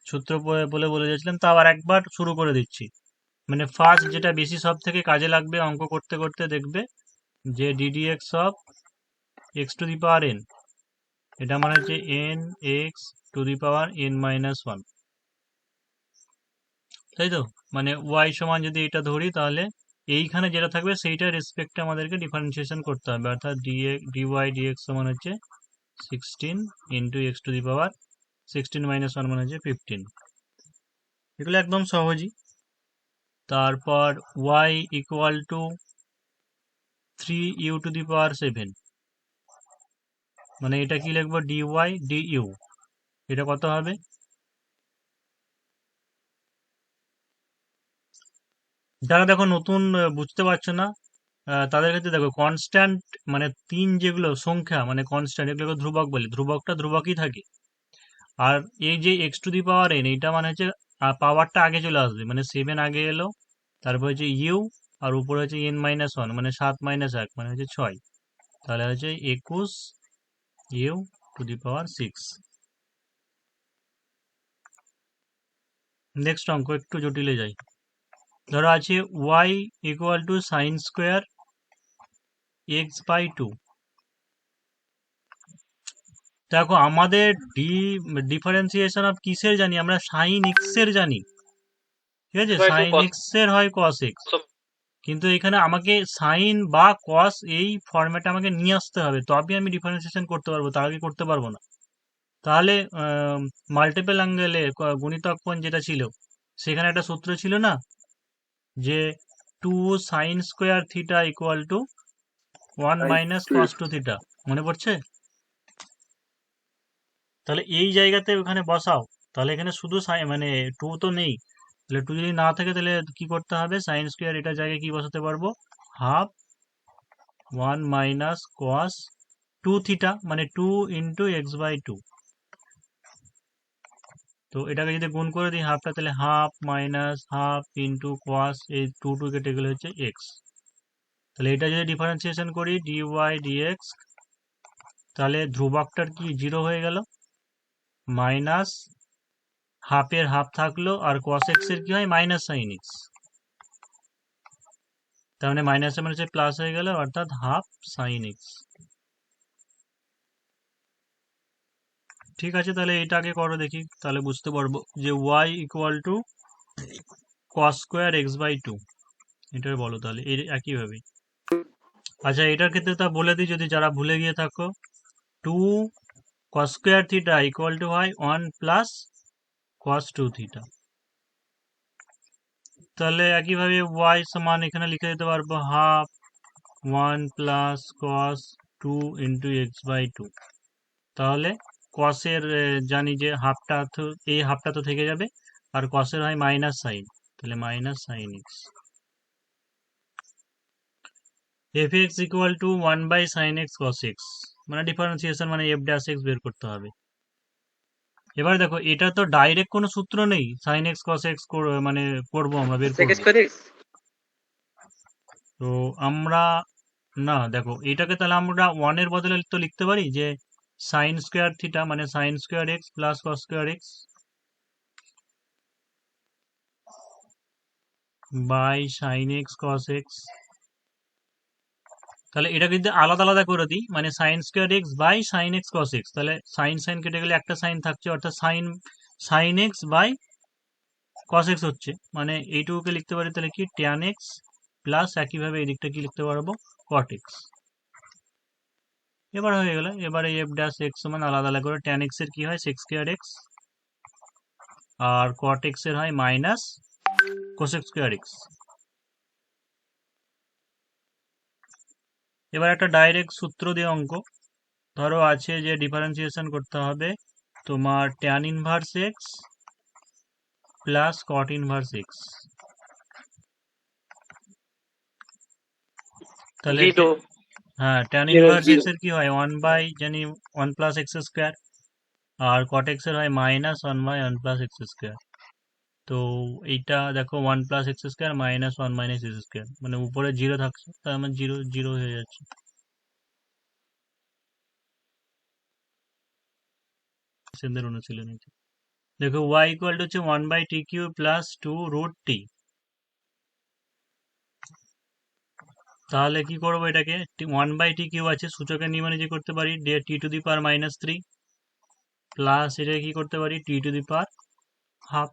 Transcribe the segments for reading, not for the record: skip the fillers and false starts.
সূত্র বলে যাচ্ছিলাম, তা আবার একবার শুরু করে দিচ্ছি। মানে ফার্স্ট যেটা বেশি সব থেকে কাজে লাগবে অঙ্ক করতে করতে দেখবে, যে ddx of x to the power N, এটা মানে হচ্ছে N x to the power N minus one, তাই তো? মানে ওয়াই সমান যদি এটা ধরি, তাহলে এইখানে যেটা থাকবে সেইটার রেসপেক্টে আমাদেরকে ডিফারেন্সিয়েশন করতে হবে, অর্থাৎ ডিওয়াই ডিএক্স সমান হচ্ছে 16 into x to the power 16 minus one মানে হচ্ছে 15। এগুলো একদম সহজই। তারপর y equal to 3 u to the power 7, মানে এটা কি লিখবো, ডিওয়াই ডিইউ। এটা কত হবে? যারা দেখো নতুন বুঝতে পারছো না, তাদের ক্ষেত্রে দেখো কনস্ট্যান্ট, মানে তিন যেগুলো সংখ্যা মানে কনস্ট্যান্ট, এগুলো ধ্রুবক বলে, ধ্রুবকটা ধ্রুবকই থাকে। আর এই যে x to the power N, এইটা মানে হচ্ছে পাওয়ারটা আগে চলে আসবে, মানে 7 আগে এলো, তারপর হচ্ছে ইউ, আর উপরে হচ্ছে এন মাইনাস ওয়ান, মানে 7 মাইনাস 1 মানে হচ্ছে 6, তাহলে হচ্ছে 21 U to the power 6। Next অঙ্ক একটু জটিলে যাই। ধরো আছে Y equal to sine square x by two. দেখো আমাদের ডিফারেন্সিয়েশন অফ কিসের জানি আমরা, সাইন এক্স এর জানি, ঠিক আছে, by two sine cos. X এর হয় কস এক্স, কিন্তু এখানে আমাকে সাইন বা কস এই ফরম্যাটে আমাকে নিয়ে আসতে হবে, তবে আমি ডিফারেন্সিয়েশন করতে পারবো, তার আগে করতে পারবো না। তাহলে মাল্টিপল অ্যাঙ্গেলে গুণিতক কোণ যেটা ছিল, সেখানে একটা সূত্র ছিল না, যে 2 sine square theta equal to 1 minus cos two theta, মনে পড়ছে? তাহলে এই জায়গাতে ওখানে বসাও, তাহলে এখানে শুধু মানে টু তো নেই, তাহলে টু যদি না থাকে তাহলে কি করতে হবে, সাইন স্কোয়ার এটার জায়গায় কি বসাতে পারবো, half 1 minus cos two theta, মানে 2 ইন্টু এক্স বাই টু। তো এটাকে যদি গুণ করে দিই হাফটা, তাহলে half minus half into cos, এই টু টু কেটে গেলে হচ্ছে এক্স। তাহলে এটা যদি ডিফারেন্সিয়েশন করি ডিওয়াই ডিএক্স, তাহলে ধ্রুবকটার কি জিরো হয়ে গেল, মাইনাস হাফের হাফ থাকলো, আর কস এক্স এর কি হয়, মাইনাস সাইন এক্স, তার মানে মাইনাসের মানে হচ্ছে প্লাস হয়ে গেল, অর্থাৎ হাফ সাইন এক্স। ঠিক আছে, তাহলে এটাকে করো দেখি, তাহলে বুঝতে পারবো যে Y equal to cos square x by two, এটাই বলো তাহলে এর একইভাবে। আচ্ছা, এটার ক্ষেত্রে তা বলে দিই যদি যারা ভুলে গিয়ে থাকো, 2 cos square theta equal two হয় 1 প্লাস কস টু থিটা। তাহলে একইভাবে ওয়াই সমান এখানে লিখে দিতে পারবো half 1 plus cos two into X by two. তাহলে কসের জানি যে হাফটা তো, এই হাফটা তো থেকে যাবে, আর কসের হয় মাইনাস সাইন, তাহলে minus sine X. F X equal to 1 by sine x cos X, মানে ডিফারেন্সিয়েশন মানে এফ ড্যাশ এক্স বের করতে হবে। এবার দেখো এটা তো ডাইরেক্ট কোনো সূত্র নেই, সাইন এক্স কস এক্স মানে করবো, আমরা বের সেক করবো। Square x. তো আমরা, না দেখো এটাকে তাহলে আমরা ওয়ানের বদলে তো লিখতে পারি যে সাইন স্কোয়ার থিটা মানে sine square x plus cos square x by sine x cos x. তাহলে এটা যদি আলাদা আলাদা করে দিই, মানে sine square x by sine x cos x, তাহলে সাইন সাইন কেটে গেলে একটা সাইন থাকছে, অর্থাৎ sine sine x by cos x হচ্ছে, মানে এইটুকুকে লিখতে পারি তাহলে কি ট্যান এক্স, প্লাস একইভাবে এই দিকটা কি লিখতে পারবো, কট এক্স। এবার হয়ে গেল, এবারে এফ ড্যাশ এক্স সমান আলাদা আলাদা করে ট্যান এক্স এর কি হয় সেক্স স্কোয়ার এক্স, আর কট এক্স এর হয় মাইনাস কোসেক স্কোয়ার এক্স। এবার একটা ডাইরেক্ট সূত্র দিয়ে অঙ্ক, ধরো আছে যে ডিফারেন্সিয়েশন করতে হবে তোমার tan inverse x plus cot inverse x. তাহলে জিরো হ্যাঁ, tan zero inverse zero. X এর কি হয় 1 বাই জানি 1 প্লাস এক্স স্কোয়ার, আর কট এক্স এর হয় minus 1 by 1 plus x square. তো এইটা দেখো 1 plus x square minus 1 minus x square, মানে উপরে জিরো থাকছে, তার মানে জিরো জিরো হয়ে যাচ্ছে। সেদের অনুশীলনীতে দেখো y ইকুয়াল টু হচ্ছে 1/t³ প্লাস 2√t। তাহলে কি করবো এটাকে, 1/t³ আছে, সূচকের নিয়মে যে করতে পারি t⁻³ প্লাস এটাকে কি করতে পারি t⁻½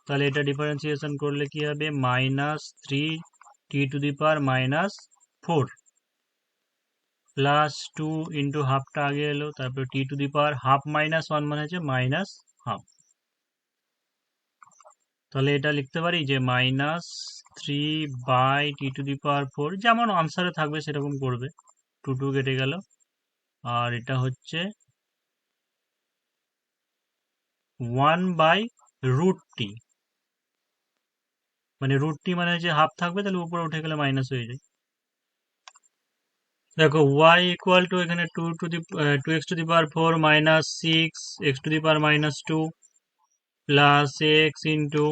তাহলে এটা ডিফারেন্সিয়েশন করলে কি হবে -3t⁻⁴ প্লাস 2 ইন্টু হাফটা আগে এলো, তারপর t⁻½ - 1 মানে হচ্ছে -½ তাহলে এটা লিখতে পারি যে -3/t⁴ যেমন আনসারে থাকবে সেরকম করবে, 2 কেটে গেল। আর এটা হচ্ছে 1/√t, মানে √t মানে যে হাফ থাকবে, তাহলে উপরে উঠে গেলে মাইনাস হয়ে যায়। দেখো y ইকুয়াল টু এখানে 2x⁴ minus 6x⁻² plus x into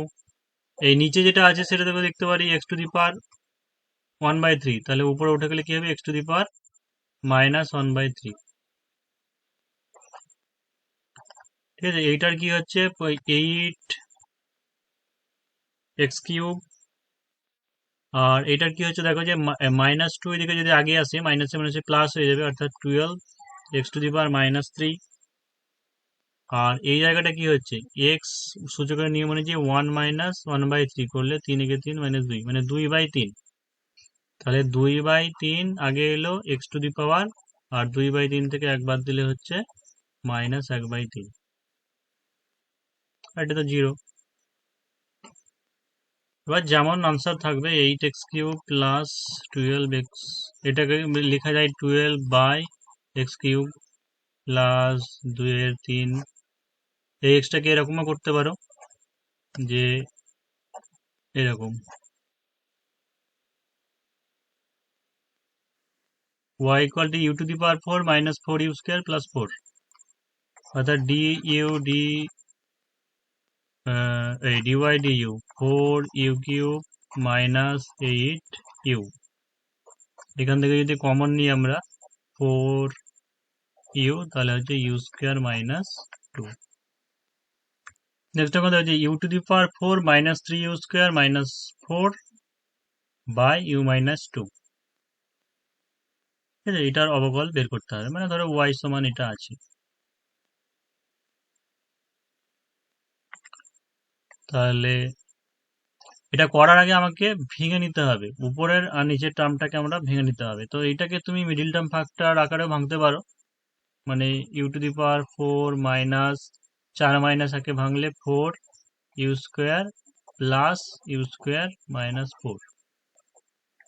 এই নিচে যেটা আছে সেটা দেখো দেখতে পারি x⁻⁴, তাহলে উপরে উঠে গেলে কি হবে x⁻⁻⁴। ঠিক আছে, এইটার কি হচ্ছে 8x³ আর এটার কি হচ্ছে দেখো যে -2 এদিকে যদি আগে আসে মাইনাসে মাইনাসে প্লাস হয়ে যাবে, অর্থাৎ 12x⁻³ আর এই জায়গাটা কি হচ্ছে x সূচকের নিয়ম অনুযায়ী 1 - 1/3 করলে 3 একে 3 -2 মানে 2/3, তাহলে 2/3 আগে এলো x⁻, আর 2/3 থেকে 1 বাদ দিলে হচ্ছে -1/3, আর এটা তো 0। এবার যেমন আনসার থাকবে 8x³ প্লাস 12x, এটাকে লেখা যায় 12/x³ প্লাস 2/3। এই এক্সটাকে এরকমও করতে পারো যে এরকম y equal to u⁴ minus 4u² plus 4, অর্থাৎ dy du 4u³ minus 8u, এখান থেকে যদি কমন নিই আমরা 4u, তাহলে হচ্ছে u² মাইনাস 2। নেক্সট কথা হচ্ছে u⁴ minus 3u² minus 4/u minus 2। ঠিক আছে, এটার অবকল বের করতে হবে, মানে ধরো y সমান এটা আছে। তাহলে এটা করার আগে আমাকে ভেঙে নিতে হবে, উপরের আর নিচের টার্মটাকে আমরা ভেঙে নিতে হবে। তো এইটাকে তুমি মিডিল টার্ম ফ্যাক্টর আকারেও ভাঙতে পারো, মানে u⁴ মাইনাস 4 মাইনাস একে ভাঙলে 4u² প্লাস u² মাইনাস 4,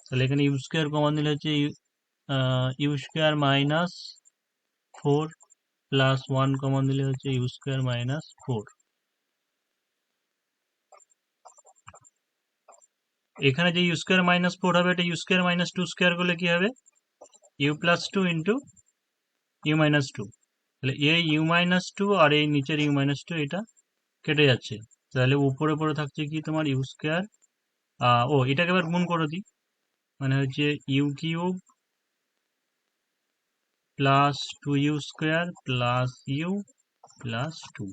তাহলে এখানে u² কমন দিলে হচ্ছে u² মাইনাস 4 প্লাস 1 কমন দিলে হচ্ছে u² মাইনাস 4। এখানে যে u² মাইনাস 4 হবে, এটা u² মাইনাস 2² করলে কি হবে u plus 2 into u minus 2, তাহলে এই u মাইনাস 2 আর এই নিচের u মাইনাস 2 এটা কেটে যাচ্ছে, তাহলে উপরে পড়ে থাকছে কি তোমার u², এটাকে এবার গুণ করে দিই, মানে হচ্ছে u³ plus 2u² plus u plus 2,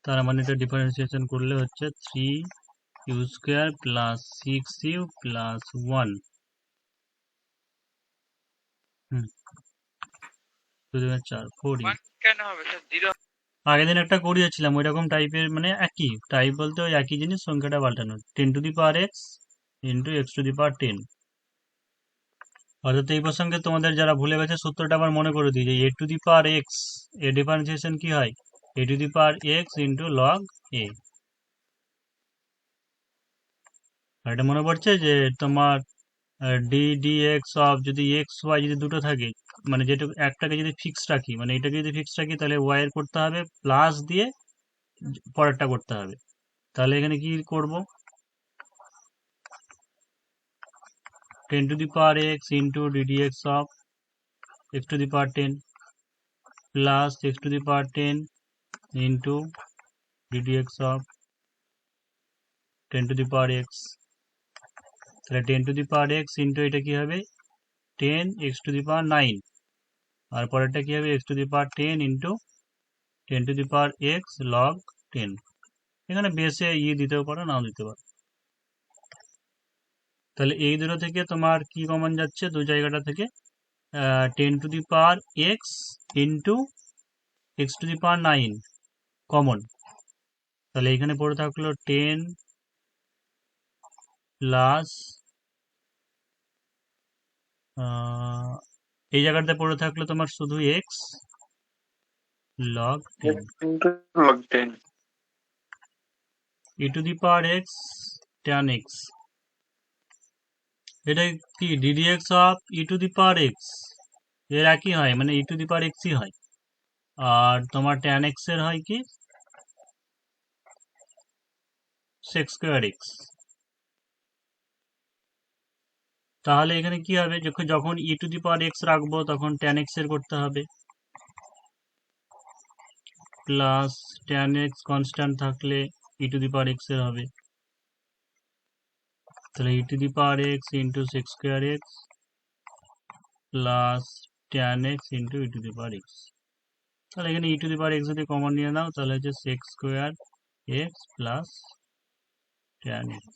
তার মানে এটা ডিফারেন্সিয়েশন করলে হচ্ছে 3u² প্লাস 6u প্লাস 1। হুম, 4 4u। আগের দিন একটা করিয়েছিলাম ওইরকম টাইপের, মানে একই টাইপ বলতে ওই একই জিনিস, সংখ্যাটা পাল্টানো, 10⁻x ইন্টু x⁻10। অর্থাৎ এই প্রসঙ্গে তোমাদের যারা ভুলে গেছে সূত্রটা আবার মনে করে দিই যে a⁻x এর ডিফারেন্সিয়েশন কি হয় a⁻x ইন্টু লগ a। আর এটা মনে পড়ছে যে তোমার dx অফ যদি x y যদি দুটো থাকে, মানে যেটা একটাকে যদি ফিক্স রাখি, মানে এটাকে যদি ফিক্স রাখি তাহলে y এর করতে হবে প্লাস দিয়ে পরেরটা করতে হবে। তাহলে এখানে কি করব 10⁻x into ddx of x⁻10 plus x⁻10 into ddx of 10⁻x, তাহলে 10⁻x ইন্টু এটা কি হবে 10x⁹, আর পরেরটা কি হবে x⁻10 ইন্টু 10⁻x log 10। এখানে বেসে দিতেও পারো, নাও দিতে পারো। তাহলে এই দুটো থেকে তোমার কি কমন যাচ্ছে? দু জায়গাটা থেকে 10⁻x ইন্টু x⁹ কমন। তাহলে এখানে পড়ে থাকলো 10 প্লাস এই জায়গাটাতে পড়ে থাকলো তোমার শুধু x log 10 e⁻x tan x। এটা কি ddx অফ e⁻x এর একই হয়, মানে e⁻x-ই হয়। আর তোমার tan x এর হয় কি sec²x। তাহলে এখানে কি হবে, যখন e⁻x রাখবো তখন tan x এর করতে হবে, প্লাস tan x কনস্ট্যান্ট থাকলে e⁻x এর হবে। তাহলে e⁻x into sec²x plus tan x into e⁻x। তাহলে এখানে e⁻x যদি কমন নিয়ে নাও তাহলে হচ্ছে sec² x plus tan x।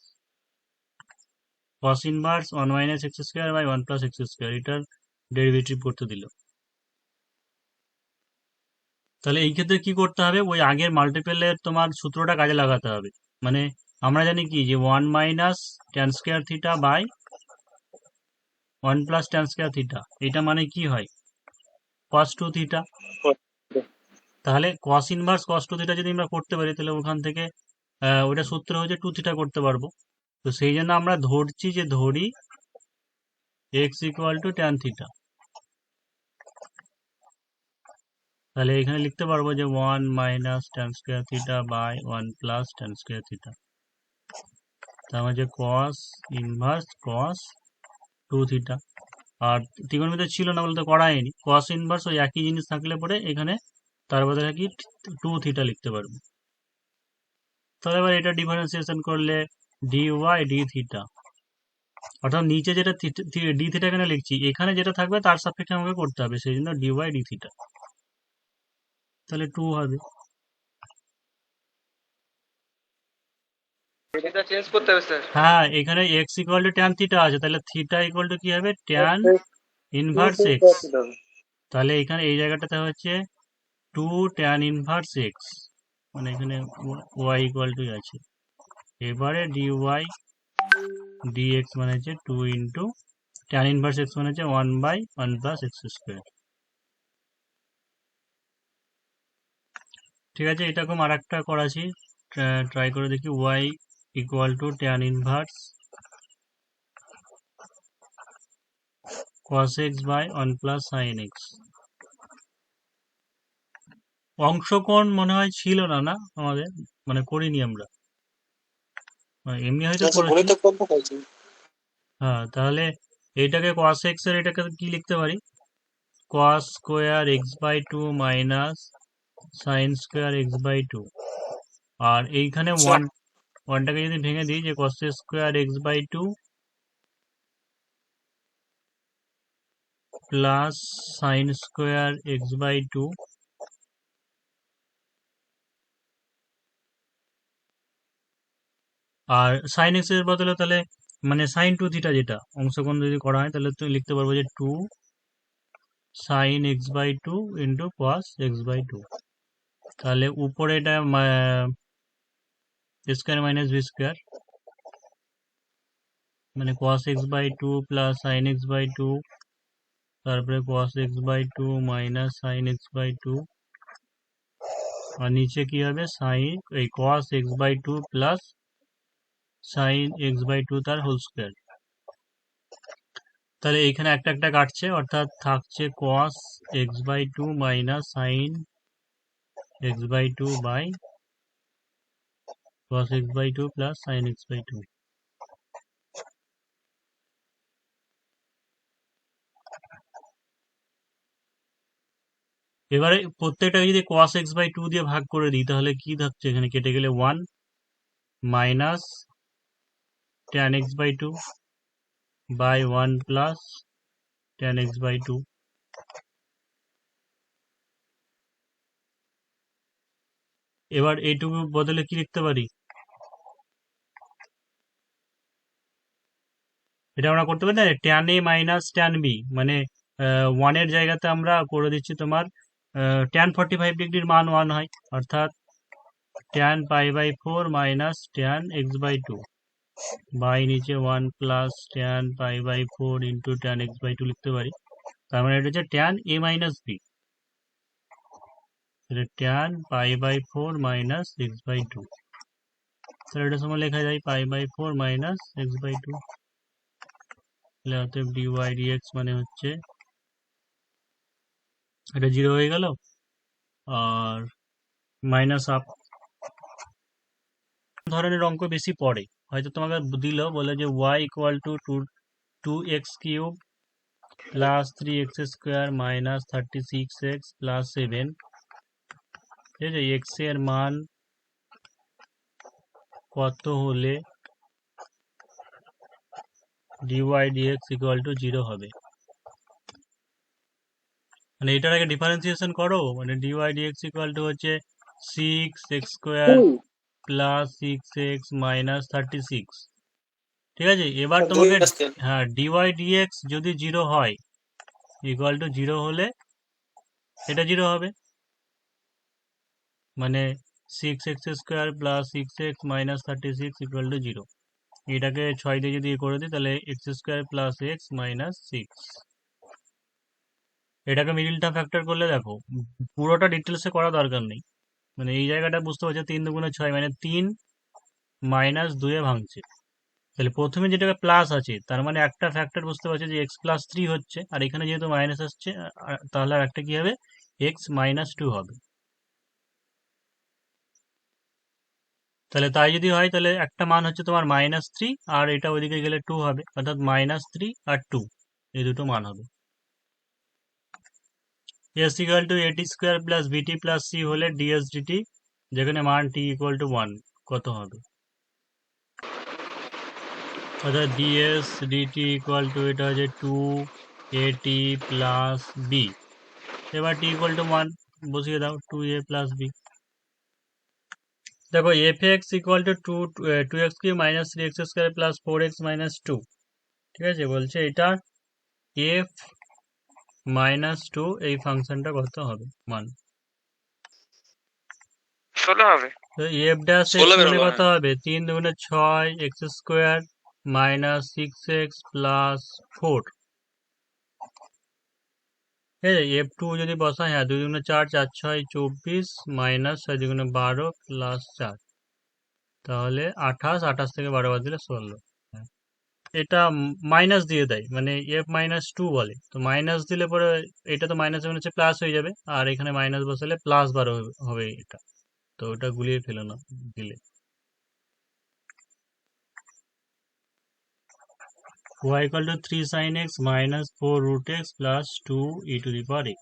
cos inverse 1 - x² by 1 + x², এটার ডেরিভেটিভ করতে দিল। তাহলে এই ক্ষেত্রে কি করতে হবে, ওই আগের মাল্টিপেলের তোমার সূত্রটা কাজে লাগাতে হবে। মানে আমরা জানি কি যে 1 - tan² θ বাই 1 + tan² θ, এটা মানে কি হয় cos 2θ। তাহলে cos ইনভার্স cos 2θ যদি আমরা করতে পারি তাহলে ওখান থেকে ওটা সূত্র হচ্ছে 2θ করতে পারবো। তো সেই জন্য আমরা ধরছি যে ধরি x = tan θ। তাহলে এখানে লিখতে পারবো যে 1 - tan² θ বাই 1 + tan² θ। তার মানে cos ইনভার্স cos 2θ। আর ত্রিকোণমিতি ছিল না বলতে করা হয়নি, cos ইনভার্স ওই একই জিনিস থাকলে পরে এখানে তার বদলে কি 2θ লিখতে পারবো। তাহলে এবার এটা ডিফারেন্সিয়েশন করলে dy dθ, অর্থাৎ নিচে যেটা dθ এখানে লিখছি, এখানে যেটা থাকবে তার সাপেক্ষে আমাকে করতে হবে, সেই জন্য dy dθ। তাহলে 2 হবে। এটা চেঞ্জ করতে হবে স্যার। হ্যাঁ, এখানে x = tan θ আছে, তাহলে θ = কি হবে tan ইনভার্স x। তাহলে এখানে এই জায়গাটাতে হচ্ছে 2 tan ইনভার্স x, মানে এখানে y = আছে। এবারে dy dx মানে হচ্ছে 2 ইন্টু tan ইনভার্স x মানে হচ্ছে 1/1 + x²। ঠিক আছে, এরকম আর একটা করাছি, ট্রাই করে দেখি। y = tan inverse cos x by 1 + sin x। অংশকোণ মনে হয় ছিল না, না আমাদের, মানে করিনি আমরা, এমনি হয়তো করেছি। হ্যাঁ, তাহলে এইটাকে cos x এর এটাকে কি লিখতে পারি, cos² x/2 minus sin² x/2। আর এইখানে ওয়ানটাকে যদি ভেঙে দিই যে cos² x/2 plus sin² x/2, আর sin x এর বদলে তাহলে মানে sin 2θ যেটা অংশকোণ যদি করা হয় তাহলে তুমি লিখতে পারবো যে 2 sin x/2 into cos x/2। তাহলে উপরে এটা স্কোয়ার মাইনাস v², মানে cos x/2 plus sin x/2, তারপরে cos x/2 minus sin x/2, আর নিচে কি হবে এই cos x/2 plus sin x/2 তার হোল স্কোয়ার। তাহলে এইখানে একটা একটা কাটছে, অর্থাৎ থাকছে cos x/2 minus sin x/2 by cos x/2 plus sin x/2। এবারে প্রত্যেকটাকে যদি cos x/2 দিয়ে ভাগ করে দিই তাহলে কি থাকছে, এখানে কেটে গেলে 1 minus tan x/2 by 1 plus tan x/2। এবার এইটুকু বদলে কি লিখতে পারি, এটা আমরা করতে পারি না, tan a minus tan b, মানে 1 এর জায়গাতে আমরা করে দিচ্ছি তোমার ট্যান 45 ডিগ্রির মান 1 হয়, অর্থাৎ tan pi by 4 minus tan x by 2 by নিচে 1 plus tan pi by 4 into tan x by 2 লিখতে পারি। তার মানে এটা হচ্ছে tan a minus b, tan pi by 4 minus x by 2, তাহলে এটা সময় লেখা যায় pi by 4 minus x by 2, তাহলে অতএব ডিওয়াই ডিএক্স মানে হচ্ছে এটা 0 হয়ে গেল, আর মাইনাস আপ। ধরনের অঙ্ক বেশি পড়ে, হয়তো তোমাকে দিল বলে যে y equal to 2x cube plus 3x square minus 36x plus 7, ঠিক আছে, x এর মান কত হলে dy dx ইকুয়াল টু 0 হবে, মানে এটার আগে ডিফারেন্সিয়েশন করো, মানে dy dx ইকুয়াল টু হচ্ছে 6x square plus 6x minus 36, ঠিক আছে। এবার তোমাকে, হ্যাঁ, dy dx যদি 0 হয়, ইকুয়াল টু 0 হলে এটা 0 হবে, মানে 6x square plus 6x minus 36 equal to 0। এটাকে 6 দিয়ে যদি করে দিই তাহলে x square plus x minus 6, এটাকে মিডিল টার্ম ফ্যাক্টর করলে দেখো, পুরোটা ডিটেলসে করা দরকার নেই, মানে এই জায়গাটা বুঝতে পারছো 3 দুগুণে 6, মানে 3 মাইনাস 2 এ ভাঙছে, তাহলে প্রথমে যেটা প্লাস আছে তার মানে একটা ফ্যাক্টর বুঝতে পারছো যে এক্স প্লাস 3 হচ্ছে, আর এখানে যেহেতু মাইনাস আসছে তাহলে আর একটা কি হবে, এক্স মাইনাস 2 হবে। তাহলে তাই যদি হয় তাহলে একটা মান হচ্ছে তোমার -3, আর এটা ওইদিকে গেলে 2 হবে, অর্থাৎ -3 আর 2 এই দুটো মান হবে। s ইকুয়াল টু এটি স্কোয়ার প্লাস বিটি প্লাস সি হলে ডিএস ডিটি, যেখানে মান টি ইকুয়াল টু 1 কত হবে, অর্থাৎ ডিএস ডিটি ইকুয়াল টু এটা হচ্ছে 2 এটি প্লাস বি, এবার টি ইকুয়াল টু 1 বসিয়ে দাও, 2a প্লাস বি। দেখো F X equal two 2x cube minus 3x square plus 4x minus 2, ঠিক আছে, বলছে এটা এফ মাইনাস 2 এই ফাংশনটা কত হবে মান, 16 হবে, তো এফ ড্যাশ এক্স মানে কত হবে, 3 দুগুণে 6 x square minus 6x plus 4, ঠিক আছে, এফ টু যদি বসাই, হ্যাঁ 2 দুগুণে 4, 4 6 24 মাইনাস 6 দুগুণে 12 প্লাস 4, তাহলে 28, 28 থেকে 12 বাদ দিলে 16, এটা মাইনাস দিয়ে দেয়, মানে এফ মাইনাস 2 বলে, তো মাইনাস দিলে পরে এটা তো মাইনাস মানে হচ্ছে প্লাস হয়ে যাবে, আর এখানে মাইনাস বসালে প্লাস 12 হবে এটা, তো ওটা গুলিয়ে ফেলো না দিলে। y equal to 3 sin x minus 4 root x plus 2 e to the power x,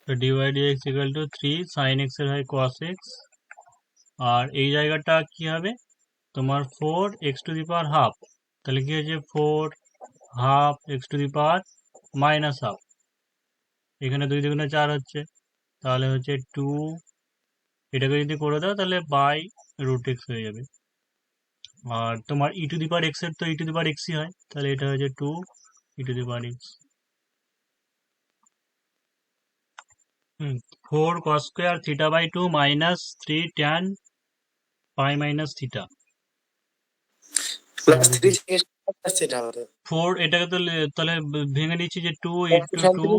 তো dy dx equal to 3 sin x এর হয় cos x, আর এই জায়গাটা কি হবে তোমার 4 x to the power half, তাহলে কি হয়েছে 4 half x to the power minus half, এখানে 2 দুগুণে 4 হচ্ছে, তাহলে হচ্ছে 2, এটাকে যদি করে দাও তাহলে বাই রুট এক্স হয়ে যাবে, আর তোমার ই টু দি পাওয়ার এক্স এর তো ই টু দি পাওয়ার এক্সই হয়, তাহলে এটা হচ্ছে 2 e to the power x. 4 cos square theta by 2 minus 3 tan pi minus theta, plus 3 সেটা হবে 4 এটাকে তো তাহলে ভেঙে নিচ্ছি যে 2 into 2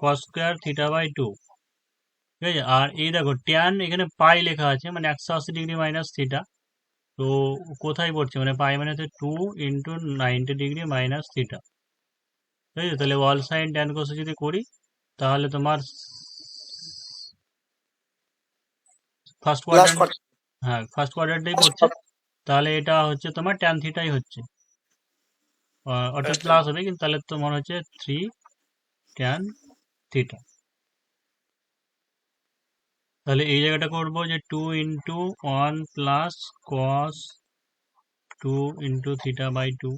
cos square theta by 2, ঠিক আছে, আর এই দেখো ট্যান এখানে পাই লেখা আছে, মানে 180 ডিগ্রি মাইনাস থিটা, তো কোথায় পড়ছে, মানে পাই মানে হচ্ছে 2 ইন্টু 90 ডিগ্রি মাইনাস থিটা, ঠিক আছে, তাহলে ওয়াল সাইন ট্যান কোসে যদি করি তাহলে তোমার ফার্স্ট কোয়াড্রেন্ট, হ্যাঁ ফার্স্ট কোয়াড্রেন্টটাই পড়ছে, তাহলে এটা হচ্ছে তোমার ট্যান থিটাই হচ্ছে, অর্থাৎ প্লাস হবে, কিন্তু তাহলে তোমার হচ্ছে 3 ট্যান থিটা, তাহলে এই জায়গাটা করবো যে 2 into 1 plus cos 2 into theta by 2,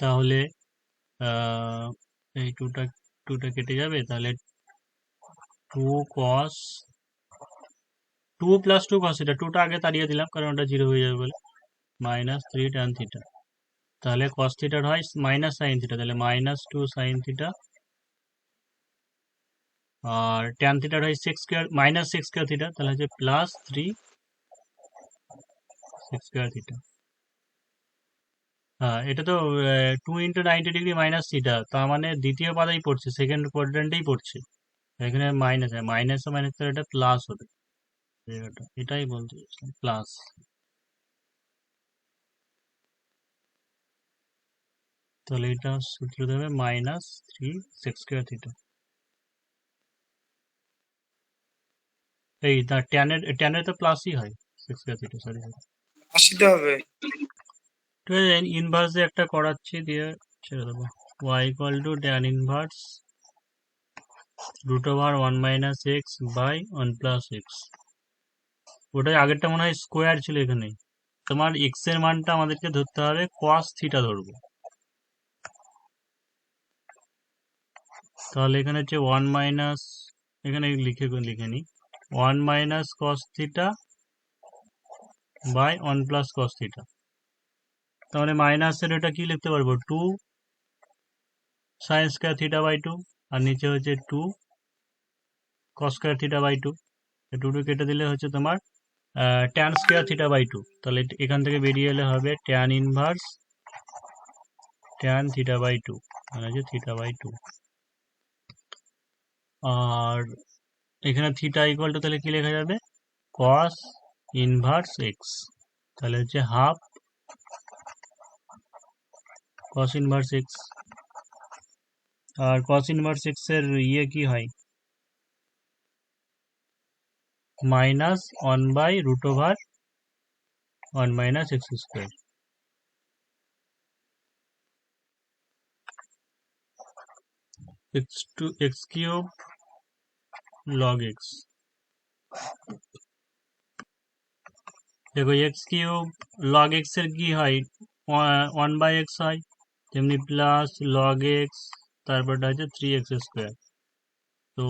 তাহলে এই টুটা কেটে যাবে, তাহলে 2 প্লাস 2 cos থিটা, 2টা আগে তাড়িয়ে দিলাম কারণ ওটা 0 হয়ে যাবে বলে, -3 tan থিটা। তাহলে cos থিটার হয় মাইনাস সাইন থিটা, তাহলে -2 সাইন থিটা। আর tan থিটার হয় sec স্কয়ার -6 স্কয়ার থিটা, তাহলে হচ্ছে +3 sec স্কয়ার থিটা। হ্যাঁ, এটা তো 2 × 90° মাইনাস থিটা, তার মানে দ্বিতীয় পাদেই পড়ছে, সেকেন্ড কোয়াড্রেন্টেই পড়ছে। এখানে মাইনাস, মাইনাস মাইনাস এটা প্লাস হবে জায়গাটা, এটাই বলতে চাইছিলাম, প্লাস। তাহলে এটা সূত্র দেবে -3 sec স্কয়ার থিটা। এই ট্যানের তো প্লাসই হয়, sec স্কয়ার থিটা, সরি। আসতে হবে। ঠিক আছে, ইনভার্সে একটা করাচ্ছি, দিয়ে ছেড়ে দেবো। y = tan inverse √1 - x by 1 + x। ওটাই আগেরটা মনে হয় স্কোয়ার ছিল, এখানে তোমার x এর মানটা আমাদেরকে ধরতে হবে cos থিটা ধরবো। তাহলে এখানে হচ্ছে 1 মাইনাস, এখানে লিখে নি 1 - cos theta by 1 + cos theta. তাহলে মাইনাসের এটা কি লিখতে পারবো, 2 sin স্কয়ার থিটা বাই 2, আর নিচে হচ্ছে 2 cos স্কয়ার থিটা বাই 2। 2 কেটে দিলে হচ্ছে তোমার tan স্কয়ার থিটা বাই 2। তাহলে এখান থেকে বেরিয়ে এলে হবে tan inverse tan theta by 2, মানে হচ্ছে থিটা বাই 2। আর এখানে থিটা ইকুয়াল টু তাহলে কি লেখা যাবে, cos ইনভার্স x। তাহলে হচ্ছে হাফ cos ইনভার্স x। আর cos ইনভার্স x এর ইয়ে কি হয়, -1/√1 - x square. x cube log x। দেখো x কিউব log x এর কি হয়, 1/x হয়, তেমনি প্লাস log x, তারপরটা হচ্ছে 3x স্কোয়ার। তো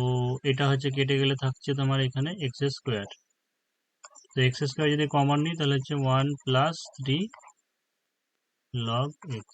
এটা হচ্ছে কেটে গেলে থাকছে তোমার এখানে x স্কোয়ার। তো x স্কোয়ার যদি কমন নিই তাহলে হচ্ছে 1 + 3 log x।